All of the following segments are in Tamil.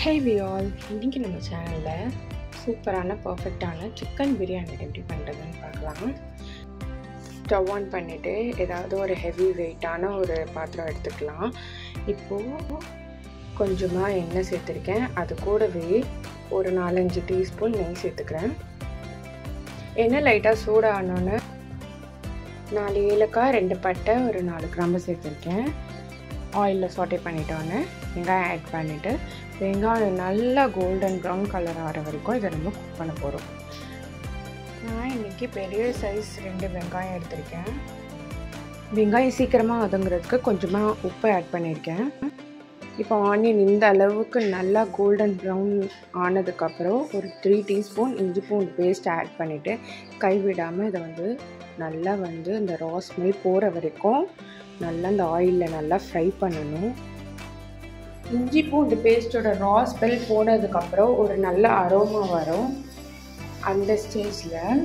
ஹே வி ஆல், இன்றைக்கி நம்ம சேனலில் சூப்பரான பர்ஃபெக்டான சிக்கன் பிரியாணி எப்படி பண்ணுறதுன்னு பார்க்கலாம். ஸ்டவ் ஆன் பண்ணிவிட்டு ஏதாவது ஒரு ஹெவி வெயிட்டான ஒரு பாத்திரம் எடுத்துக்கலாம். இப்போது கொஞ்சமாக எண்ணெய் சேர்த்துருக்கேன். அது கூடவே ஒரு 4-5 டீஸ்பூன் நெய் சேர்த்துக்கிறேன். எண்ணெய் லைட்டாக சூடானோன்னு 4 ஏலக்காய், 2 பட்டை, ஒரு 4 கிராம்பு சேர்த்துருக்கேன். ஆயிலில் சாட்டே பண்ணிட்டோன்னு வெங்காயம் ஆட் பண்ணிவிட்டு வெங்காயம் நல்லா கோல்டன் ப்ரௌன் கலர் ஆகிற வரைக்கும் இதை நம்ம குக் பண்ண போகிறோம். நான் இன்றைக்கி பெரிய சைஸ் 2 வெங்காயம் எடுத்திருக்கேன். வெங்காயம் சீக்கிரமாக வதங்குறதுக்கு கொஞ்சமாக உப்பு ஆட் பண்ணியிருக்கேன். இப்போ ஆனியன் இந்த அளவுக்கு நல்லா கோல்டன் ப்ரௌன் ஆனதுக்கப்புறம் ஒரு 3 டீஸ்பூன் இஞ்சி பூண்டு பேஸ்ட் ஆட் பண்ணிவிட்டு கைவிடாமல் இதை நல்லா இந்த ரா ஸ்மெல் போகிற வரைக்கும் நல்லா இந்த ஆயிலில் நல்லா ஃப்ரை பண்ணணும். இஞ்சி பூண்டு பேஸ்ட்டோட ரா ஸ்மெல் போனதுக்கப்புறம் ஒரு நல்ல அரோமா வரும். அந்த ஸ்டேஜில்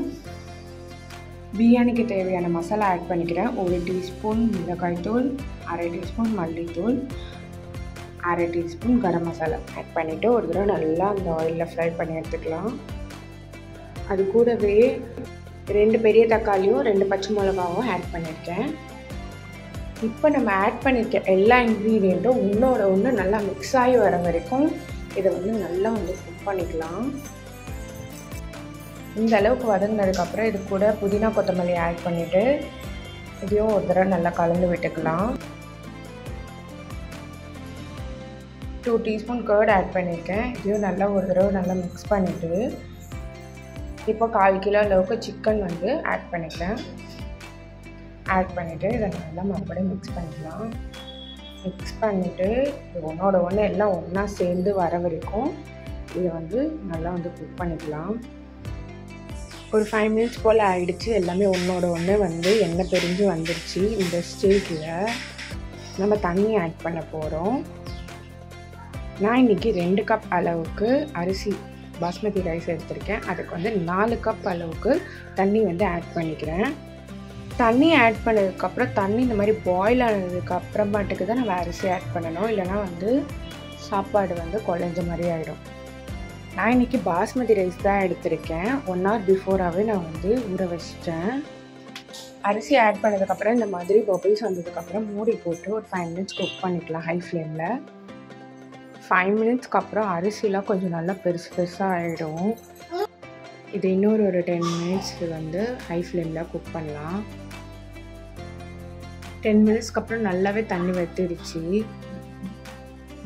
பிரியாணிக்கு தேவையான மசாலா ஆட் பண்ணிக்கிறேன். 1 டீஸ்பூன் மிளகாய்த்தூள், 1/2 டீஸ்பூன் மல்லித்தூள், 1/2 டீஸ்பூன் கரம் மசாலா ஆட் பண்ணிவிட்டு ஒரு தடவை நல்லா அந்த ஆயிலில் ஃப்ரை பண்ணி எடுத்துக்கலாம். அது கூடவே 2 பெரிய தக்காளியும் 2 பச்சை மிளகாவும் ஆட் பண்ணியிருக்கேன். இப்போ நம்ம ஆட் பண்ணியிருக்க எல்லா இன்க்ரீடியண்ட்டும் ஒன்றோட ஒன்று நல்லா மிக்ஸ் ஆகி வர வரைக்கும் இதை நல்லா குக் பண்ணிக்கலாம். இந்த அளவுக்கு வதங்கினதுக்கப்புறம் இது கூட புதினா கொத்தமல்லி ஆட் பண்ணிவிட்டு இதையும் ஒரு தடவை நல்லா கலந்து விட்டுக்கலாம். 2 டீஸ்பூன் கர்ட் ஆட் பண்ணியிருக்கேன். இதையும் நல்லா ஒரு தடவை நல்லா மிக்ஸ் பண்ணிவிட்டு இப்போ 1/4 கிலோ அளவுக்கு சிக்கன் ஆட் பண்ணிக்கிறேன். ஆட் பண்ணிவிட்டு இதை நல்லா மறுபடியும் மிக்ஸ் பண்ணிக்கலாம். மிக்ஸ் பண்ணிவிட்டு ஒன்றோட ஒன்று எல்லாம் ஒன்றா சேர்ந்து வர வரைக்கும் இதை நல்லா குக் பண்ணிக்கலாம். ஒரு 5 மினிட்ஸ் போல் ஆகிடுச்சு. எல்லாமே ஒன்றோட ஒன்று எண்ணெய் பிரிஞ்சு வந்துருச்சு. இந்த ஸ்டேஜில் நம்ம தண்ணி ஆட் பண்ண போகிறோம். நான் இன்றைக்கி 2 கப் அளவுக்கு அரிசி பாஸ்மதி ரைஸ் எடுத்திருக்கேன். அதுக்கு 4 கப் அளவுக்கு தண்ணி ஆட் பண்ணிக்கிறேன். தண்ணி ஆட் பண்ணதுக்கப்புறம் தண்ணி இந்த மாதிரி பாயில் ஆனதுக்கு அப்புறமாட்டுக்கு தான் நம்ம அரிசி ஆட் பண்ணணும். இல்லைனா சாப்பாடு குழஞ்ச மாதிரி ஆகிடும். நான் இன்றைக்கி பாஸ்மதி ரைஸ் தான் எடுத்திருக்கேன். 1 hour பிஃபோராகவே நான் ஊற வச்சிட்டேன். அரிசி ஆட் பண்ணதுக்கப்புறம் இந்த மாதிரி பபிள்ஸ் வந்ததுக்கப்புறம் மூடி போட்டு ஒரு 5 மினிட்ஸ் குக் பண்ணிக்கலாம் ஹை ஃப்ளேமில். 5 மினிட்ஸ்க்கு அப்புறம் அரிசிலாம் கொஞ்சம் நல்லா பெருசு பெருசாக ஆகிடும். இது இன்னொரு 10 மினிட்ஸ் ஹை ஃப்ளேமில் குக் பண்ணலாம். 10 மினிட்ஸ்க்கு அப்புறம் நல்லாவே தண்ணி வற்றிடுச்சு.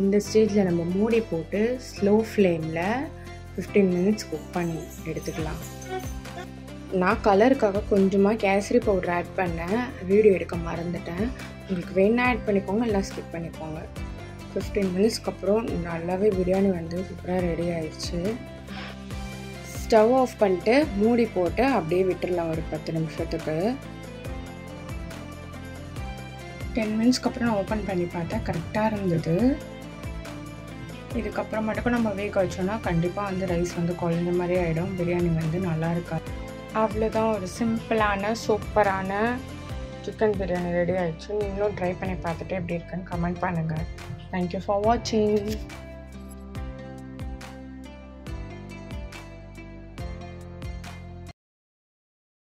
இந்த ஸ்டேஜில் நம்ம மூடி போட்டு ஸ்லோ ஃப்ளேமில் 15 மினிட்ஸ் குக் பண்ணி எடுத்துக்கலாம். நான் கலருக்காக கொஞ்சமாக கேசரி பவுடர் ஆட் பண்ணேன். வீடியோ எடுக்க மறந்துட்டேன். உங்களுக்கு வேணா ஆட் பண்ணிக்கோங்க, இல்லை ஸ்கிப் பண்ணிக்கோங்க. 15 மினிட்ஸ்க்கு அப்புறம் நல்லாவே பிரியாணி சூப்பராக ரெடி ஆயிடுச்சு. ஸ்டவ் ஆஃப் பண்ணிட்டு மூடி போட்டு அப்படியே விட்டுடலாம் ஒரு 10 நிமிஷத்துக்கு. 10 மினிட்ஸ்க்கு அப்புறம் நான் ஓப்பன் பண்ணி பார்த்தேன், கரெக்டாக இருந்தது. இதுக்கப்புறம் மட்டும் நம்ம வேக வச்சோன்னா கண்டிப்பாக ரைஸ் குழஞ்ச மாதிரி ஆகிடும். பிரியாணி நல்லா இருக்காது. அவ்வளோதான், ஒரு சிம்பிளான சூப்பரான சிக்கன் பிரியாணி ரெடி ஆகிடுச்சு. நீங்களும் ட்ரை பண்ணி பார்த்துட்டு எப்படி இருக்குன்னு கமெண்ட் பண்ணுங்கள். தேங்க்யூ ஃபார் வாட்சிங்.